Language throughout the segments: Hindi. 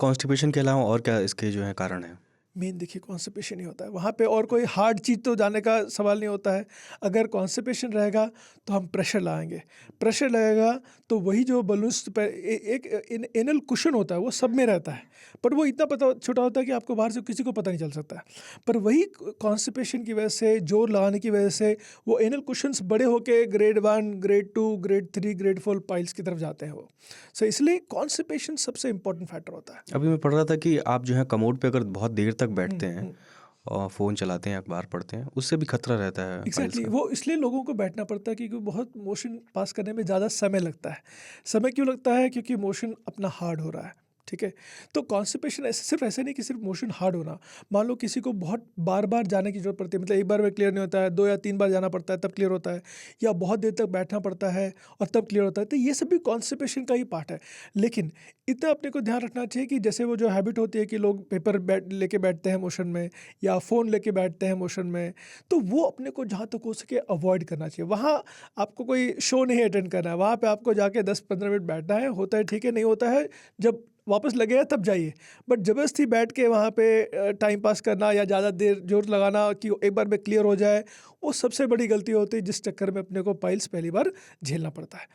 कॉन्स्टिपेशन के अलावा और क्या इसके जो है कारण है? मेन देखिए कॉन्स्टिपेशन ही होता है वहाँ पे, और कोई हार्ड चीज़ तो जाने का सवाल नहीं होता है। अगर कॉन्स्टिपेशन रहेगा तो हम प्रेशर लाएंगे, प्रेशर लगेगा तो वही जो बलून्स पे एक एनल कुशन होता है वो सब में रहता है, पर वो इतना पता छोटा होता है कि आपको बाहर से किसी को पता नहीं चल सकता है। पर वही कॉन्स्टिपेशन की वजह से, जोर लगाने की वजह से वो एनल कुशंस बड़े होके grade 1, grade 2, grade 3, grade 4 piles की तरफ जाते हैं वो। सो इसलिए कॉन्स्टिपेशन सबसे इंपॉर्टेंट फैक्टर होता है। अभी मैं पढ़ रहा था कि आप जो है कमोड पे अगर बहुत देर तक बैठते हैं हम्म। और फ़ोन चलाते हैं, अखबार पढ़ते हैं, उससे भी खतरा रहता है पाइल्स एग्जैक्टली का। वो इसलिए लोगों को बैठना पड़ता है क्योंकि बहुत मोशन पास करने में ज़्यादा समय लगता है। समय क्यों लगता है? क्योंकि मोशन अपना हार्ड हो रहा है, ठीक है। तो कॉन्स्टिपेशन ऐसे सिर्फ ऐसे नहीं कि सिर्फ मोशन हार्ड होना। मान लो किसी को बहुत बार बार जाने की जरूरत पड़ती है, मतलब एक बार में क्लियर नहीं होता है, 2 या 3 बार जाना पड़ता है तब क्लियर होता है, या बहुत देर तक बैठना पड़ता है और तब क्लियर होता है, तो ये सब भी कॉन्स्टिपेशन का ही पार्ट है। लेकिन इतना अपने को ध्यान रखना चाहिए कि जैसे वो जो हैबिट होती है कि लोग पेपर लेके बैठते हैं मोशन में, या फ़ोन लेके बैठते हैं मोशन में, तो वो अपने को जहाँ तक हो सके अवॉइड करना चाहिए। वहाँ आपको कोई शो नहीं अटेंड करना है, वहाँ पे आपको जाके 10-15 मिनट बैठना है, होता है ठीक है, नहीं होता है जब वापस लगेगा तब जाइए। बट ज़बरदस्ती बैठ के वहाँ पे टाइम पास करना या ज़्यादा देर जोर लगाना कि एक बार में क्लियर हो जाए, वो सबसे बड़ी गलती होती है, जिस चक्कर में अपने को पाइल्स पहली बार झेलना पड़ता है।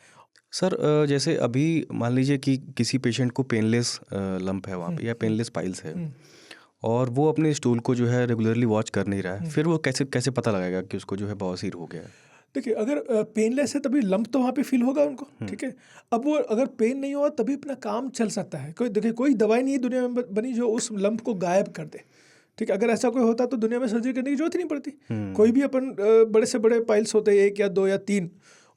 सर जैसे अभी मान लीजिए कि किसी पेशेंट को पेनलेस लंप है वहाँ पे या पेनलेस पाइल्स है, हम्म। और वो अपने स्टूल को जो है रेगुलरली वॉच कर नहीं रहा है, फिर वो कैसे कैसे पता लगाएगा कि उसको जो है बवासीर हो गया है? देखिए अगर पेनलेस है तभी लंप तो वहाँ पे फील होगा उनको, ठीक है। अब वो अगर पेन नहीं हुआ तभी अपना काम चल सकता है। कोई देखिए कोई दवाई नहीं है दुनिया में बनी जो उस लंप को गायब कर दे, ठीक है। अगर ऐसा कोई होता तो दुनिया में सर्जरी करने की जरूरत ही नहीं पड़ती। कोई भी अपन बड़े से बड़े पाइल्स होते हैं, 1 या 2 या 3,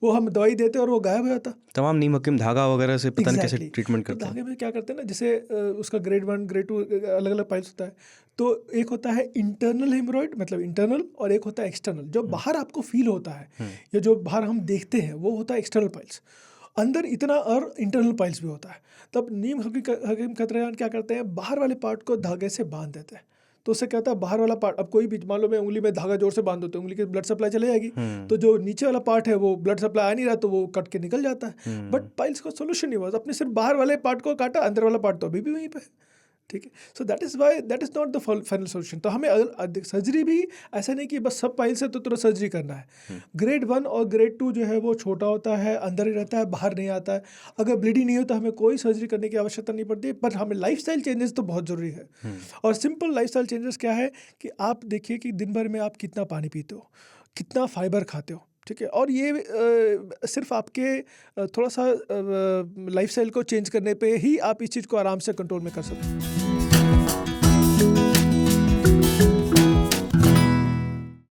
वो हम दवाई देते और वो गायब हो जाता। तमाम नीम हकीम धागा वगैरह से पता नहीं कैसे एग्जैक्टली ट्रीटमेंट तो करते हैं। धागे में क्या करते हैं ना, जैसे उसका ग्रेड 1, ग्रेड 2 अलग अलग पाइल्स होता है। तो एक होता है इंटरनल हेमोरॉइड, मतलब इंटरनल, और एक होता है एक्सटर्नल, जो बाहर आपको फील होता है या जो बाहर हम देखते हैं वो होता है एक्सटर्नल पाइल्स। अंदर इतना और इंटरनल पाइल्स भी होता है। तब नीम हकीम खतरयान क्या करते हैं, बाहर वाले पार्ट को धागे से बांध देते हैं। तो उससे क्या होता है, बाहर वाला पार्ट, अब कोई भी मान लो मैं उंगली में धागा जोर से बांध दो तो उंगली की ब्लड सप्लाई चले जाएगी, तो जो नीचे वाला पार्ट है वो ब्लड सप्लाई आ नहीं रहा तो वो कट के निकल जाता है। बट पाइल्स का सोल्यूशन नहीं हुआ, अपने सिर्फ बाहर वाले पार्ट को काटा, अंदर वाला पार्ट तो अभी भी वहीं पे है, ठीक है। So that is why that is not the final solution. तो हमें सर्जरी भी ऐसा नहीं कि बस सब पाइल्स है तो तुरंत सर्जरी करना है। ग्रेड 1 और ग्रेड 2 जो है वो छोटा होता है, अंदर ही रहता है, बाहर नहीं आता है। अगर ब्लीडिंग नहीं हो तो हमें कोई सर्जरी करने की आवश्यकता नहीं पड़ती, पर हमें लाइफस्टाइल चेंजेस तो बहुत ज़रूरी है। और सिंपल लाइफस्टाइल चेंजेस क्या है कि आप देखिए कि दिन भर में आप कितना पानी पीते हो, कितना फाइबर खाते हो, ठीक है। और ये सिर्फ आपके थोड़ा सा लाइफस्टाइल को चेंज करने पे ही आप इस चीज़ को आराम से कंट्रोल में कर सकते हो।